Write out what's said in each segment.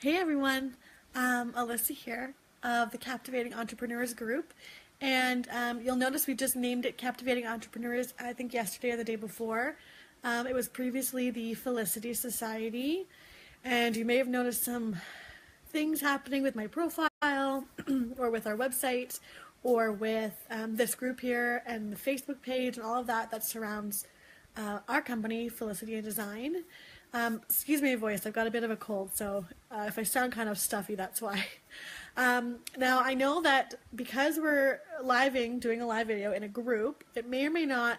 Hey everyone, Alyssa here of the Captivating Entrepreneurs Group. And you'll notice we just named it Captivating Entrepreneurs, I think yesterday or the day before. It was previously the Felicity Society. And you may have noticed some things happening with my profile or with our website or with this group here and the Facebook page and all of that surrounds our company, Felicity and Design. Excuse my voice, I've got a bit of a cold, so if I sound kind of stuffy, that's why. Now, I know that because we're doing a live video in a group, it may or may not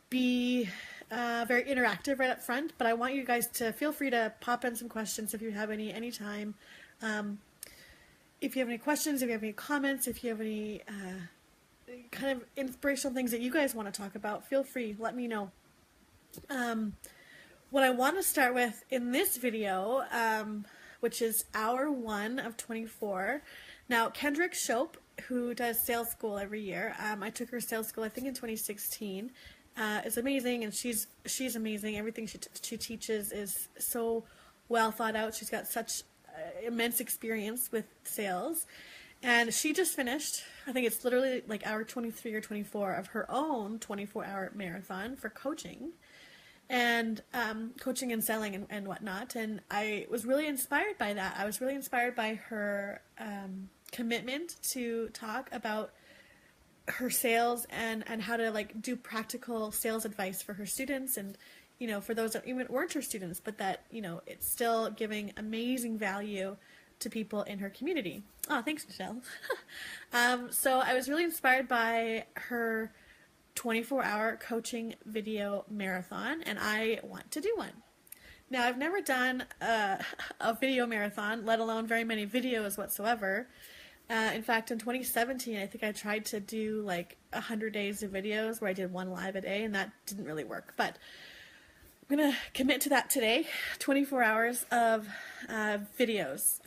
be very interactive right up front, but I want you guys to feel free to pop in some questions if you have any anytime. If you have any questions, if you have any comments, if you have any kind of inspirational things that you guys want to talk about, feel free, let me know. What I want to start with in this video, which is hour 1 of 24. Now, Kendrick Shope, who does sales school every year, I took her sales school, I think in 2016, is amazing, and she's amazing. Everything she teaches is so well thought out. She's got such immense experience with sales. And she just finished, I think it's literally like hour 23 or 24 of her own 24-hour marathon for coaching. And coaching and selling and whatnot. And I was really inspired by that. I was really inspired by her commitment to talk about her sales and how to like do practical sales advice for her students and, you know, for those that even weren't her students, but that, you know, it's still giving amazing value to people in her community. Oh, thanks, Michelle. So I was really inspired by her 24-hour coaching video marathon, and I want to do one. Now, I've never done a video marathon, let alone very many videos whatsoever. In fact, in 2017, I think I tried to do like 100 days of videos where I did one live a day, and that didn't really work. But I'm going to commit to that today, 24 hours of videos.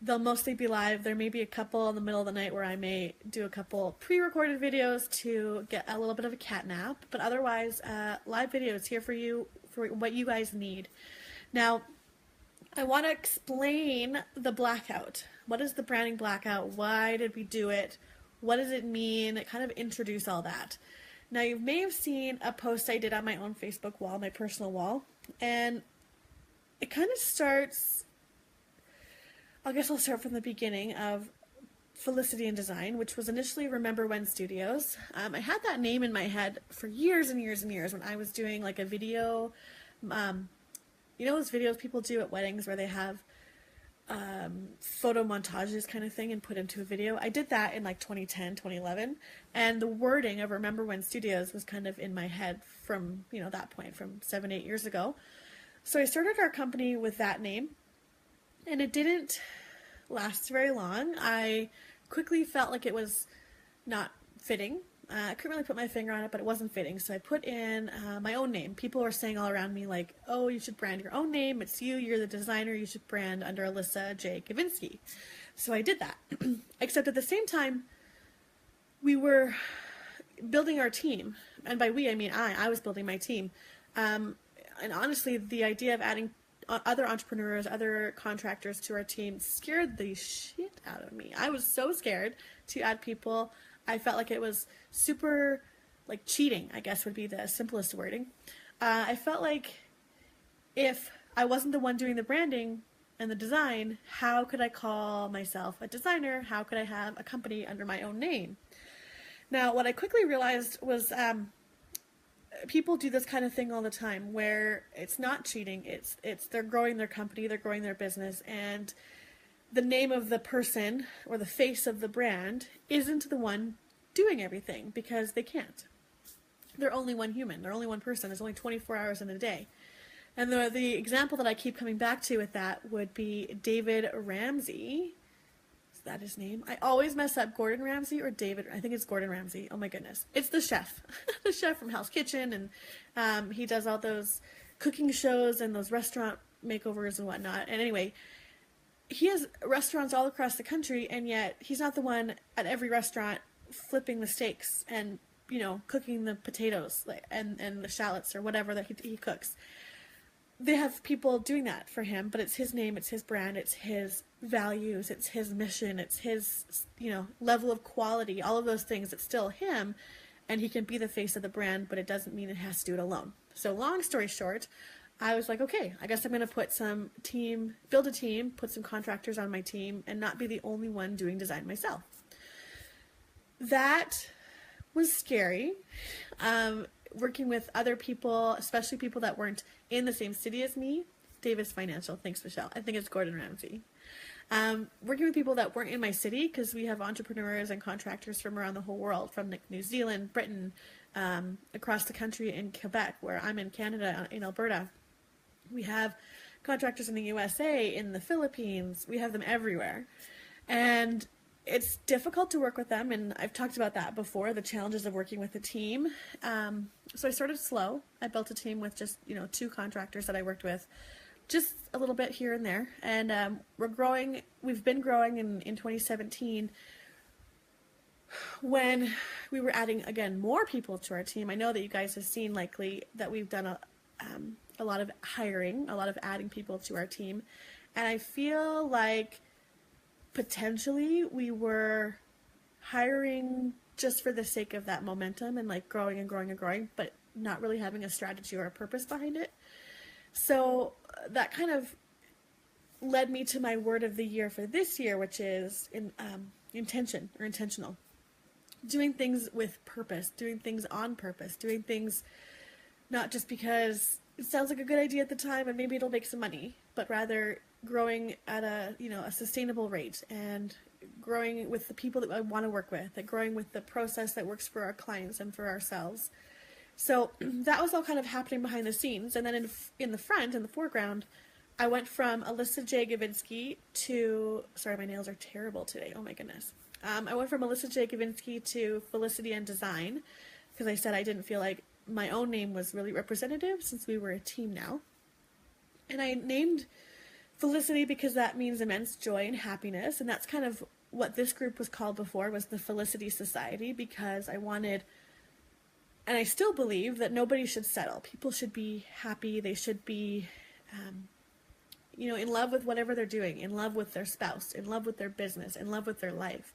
They'll mostly be live. There may be a couple in the middle of the night where I may do a couple pre-recorded videos to get a little bit of a cat nap, but otherwise, live videos here for you, for what you guys need. Now, I want to explain the blackout. What is the branding blackout? Why did we do it? What does it mean? Kind of introduce all that. Now, you may have seen a post I did on my own Facebook wall, my personal wall, and it kind of starts... I guess I'll start from the beginning of Felicity and Design, which was initially Remember When Studios. I had that name in my head for years and years and years when I was doing like a video, you know those videos people do at weddings where they have photo montages kind of thing and put into a video. I did that in like 2010, 2011, and the wording of Remember When Studios was kind of in my head from, you know, that point, from 7-8 years ago. So I started our company with that name. And it didn't last very long. I quickly felt like it was not fitting. I couldn't really put my finger on it, but it wasn't fitting. So I put in my own name. People were saying all around me like, oh, you should brand your own name. It's you. You're the designer. You should brand under Alyssa J. Kavinsky. So I did that. Except at the same time, we were building our team. And by we, I mean I was building my team. And honestly, the idea of adding other entrepreneurs, other contractors to our team scared the shit out of me. I was so scared to add people. I felt like it was super, like, cheating, I guess would be the simplest wording. I felt like if I wasn't the one doing the branding and the design, how could I call myself a designer? How could I have a company under my own name? Now, what I quickly realized was people do this kind of thing all the time where it's not cheating, it's they're growing their company, they're growing their business, and the name of the person or the face of the brand isn't the one doing everything because they can't. They're only one human, they're only one person, there's only 24 hours in a day. And the example that I keep coming back to with that would be David Ramsey. Is that his name? I always mess up Gordon Ramsay or David. I think it's Gordon Ramsay. Oh my goodness. It's the chef. The chef from Hell's Kitchen. And he does all those cooking shows and those restaurant makeovers and whatnot. And anyway, he has restaurants all across the country, and yet he's not the one at every restaurant flipping the steaks and, you know, cooking the potatoes and the shallots or whatever that he cooks. they have people doing that for him, but it's his name, it's his brand, it's his values, it's his mission, it's his, level of quality, all of those things. It's still him, and he can be the face of the brand, but it doesn't mean it has to do it alone. So long story short, I was like, okay, I guess I'm going to build a team, put some contractors on my team, and not be the only one doing design myself. That was scary. Working with other people, especially people that weren't in the same city as me. Davis Financial, thanks Michelle. I think it's Gordon Ramsay. Working with people that weren't in my city, because we have entrepreneurs and contractors from around the whole world, from New Zealand, Britain, across the country in Quebec, where I'm in Canada, in Alberta. We have contractors in the USA, in the Philippines. We have them everywhere. And it's difficult to work with them, and I've talked about that before, the challenges of working with a team. So I started slow. I built a team with just, 2 contractors that I worked with, just a little bit here and there. And we're growing. We've been growing in 2017 when we were adding, again, more people to our team. I know that you guys have seen likely that we've done a lot of hiring, a lot of adding people to our team. And I feel like potentially we were hiring just for the sake of that momentum and like growing and growing and growing, but not really having a strategy or a purpose behind it. So that kind of led me to my word of the year for this year, which is intention or intentional. Doing things with purpose, doing things on purpose, doing things not just because it sounds like a good idea at the time and maybe it'll make some money, but rather growing at a sustainable rate, and growing with the people that I want to work with, and growing with the process that works for our clients and for ourselves. So that was all kind of happening behind the scenes. And then in the foreground, I went from Alyssa J. Gavinsky to, sorry, my nails are terrible today. Oh my goodness. I went from Alyssa J. Gavinsky to Felicity and Design, because I said I didn't feel like my own name was really representative since we were a team now. And I named Felicity because that means immense joy and happiness, and that's kind of what this group was called before, was the Felicity Society, because I wanted, and I still believe, that nobody should settle. People should be happy. They should be, in love with whatever they're doing, in love with their spouse, in love with their business, in love with their life.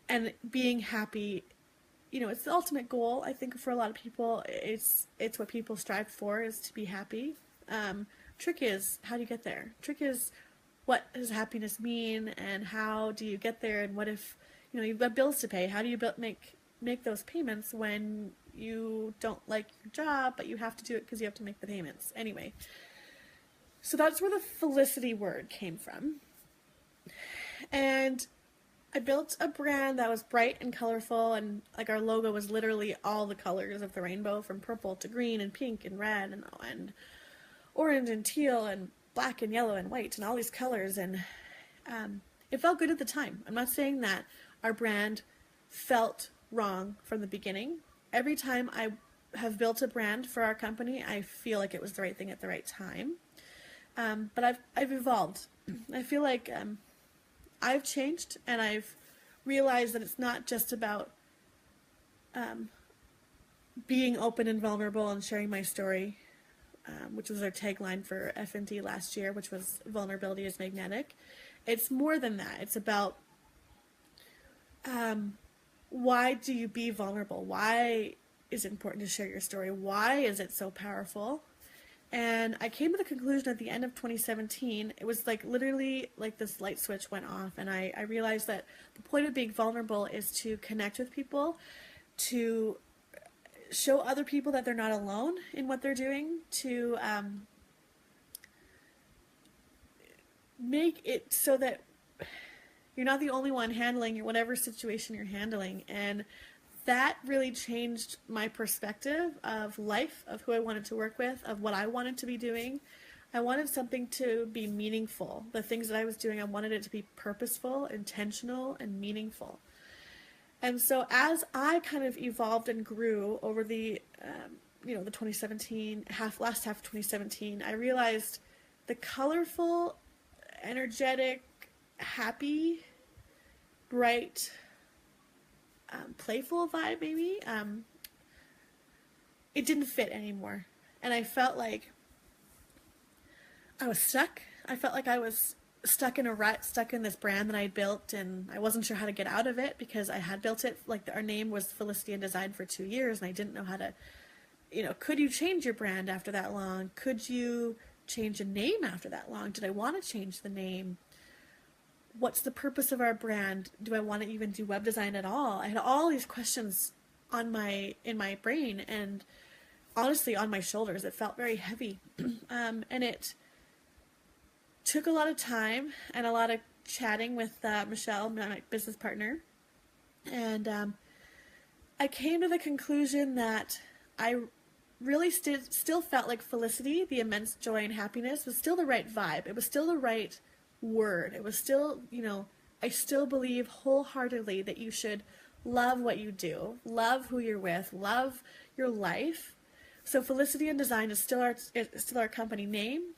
And being happy, it's the ultimate goal, I think, for a lot of people. It's what people strive for, is to be happy. Trick is, how do you get there? Trick is, what does happiness mean, and how do you get there, and what if, you've got bills to pay? How do you make those payments when you don't like your job, but you have to do it because you have to make the payments? Anyway, so that's where the Felicity word came from. And I built a brand that was bright and colorful, and like our logo was literally all the colors of the rainbow, from purple to green and pink and red and orange and teal and black and yellow and white and all these colors. And it felt good at the time. I'm not saying that our brand felt wrong from the beginning. Every time I have built a brand for our company, I feel like it was the right thing at the right time. But I've evolved. I feel like I've changed, and I've realized that it's not just about being open and vulnerable and sharing my story, which was our tagline for F&D last year, which was vulnerability is magnetic. It's more than that. It's about why do you be vulnerable? Why is it important to share your story? Why is it so powerful? And I came to the conclusion at the end of 2017, it was like literally like this light switch went off, and I realized that the point of being vulnerable is to connect with people, to show other people that they're not alone in what they're doing, to make it so that you're not the only one handling whatever situation you're handling. And that really changed my perspective of life, of who I wanted to work with, of what I wanted to be doing. I wanted something to be meaningful. The things that I was doing, I wanted it to be purposeful, intentional, and meaningful. And so as I kind of evolved and grew over the 2017, last half of 2017, I realized the colorful, energetic, happy, bright, playful vibe, maybe, it didn't fit anymore. And I felt like I was stuck. I felt like I was stuck in a rut, stuck in this brand that I had built, and I wasn't sure how to get out of it because I had built it. Like our name was Felicity and Design for 2 years, and I didn't know how to, could you change your brand after that long? Could you change a name after that long? Did I want to change the name? What's the purpose of our brand? Do I want to even do web design at all? I had all these questions in my brain and honestly on my shoulders. It felt very heavy. And it took a lot of time and a lot of chatting with Michelle, my business partner. And I came to the conclusion that I really still felt like Felicity, the immense joy and happiness, was still the right vibe. It was still the right word. It was still, I still believe wholeheartedly that you should love what you do, love who you're with, love your life. So Felicity and Design is still our company name,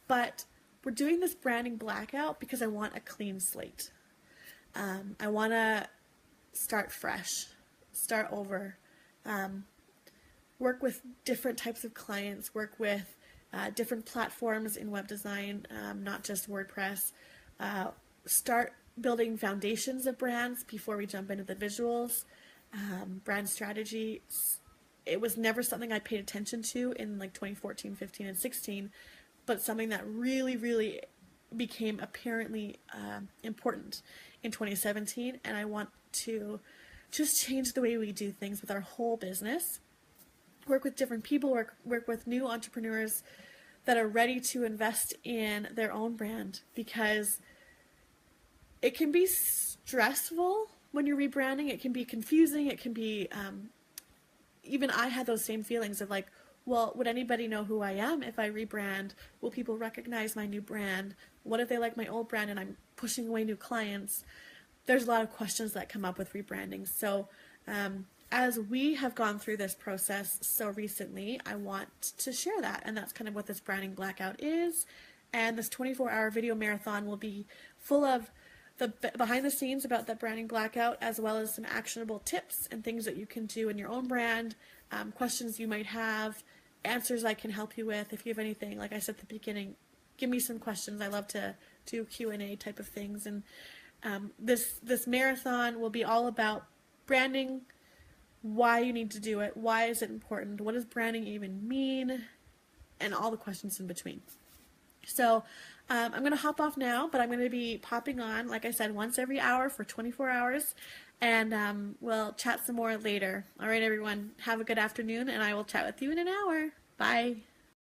but we're doing this branding blackout because I want a clean slate. I want to start fresh, start over, work with different types of clients, work with different platforms in web design, not just WordPress, start building foundations of brands before we jump into the visuals, brand strategy. It was never something I paid attention to in like 2014, 15, and 16, but something that really, really became apparently important in 2017, and I want to just change the way we do things with our whole business, work with different people, work with new entrepreneurs that are ready to invest in their own brand, because it can be stressful when you're rebranding. It can be confusing. It can be, even I had those same feelings of like, well, would anybody know who I am if I rebrand? Will people recognize my new brand? What if they like my old brand and I'm pushing away new clients? There's a lot of questions that come up with rebranding. So as we have gone through this process so recently, I want to share that. And that's kind of what this branding blackout is. And this 24-hour video marathon will be full of the behind the scenes about that branding blackout, as well as some actionable tips and things that you can do in your own brand, questions you might have, answers I can help you with. If you have anything, like I said at the beginning, give me some questions. I love to do Q&A type of things. And this marathon will be all about branding, why you need to do it, why is it important, what does branding even mean, and all the questions in between. So I'm going to hop off now, but I'm going to be popping on, like I said, once every hour for 24 hours, and we'll chat some more later. All right, everyone, have a good afternoon, and I will chat with you in an hour. Bye.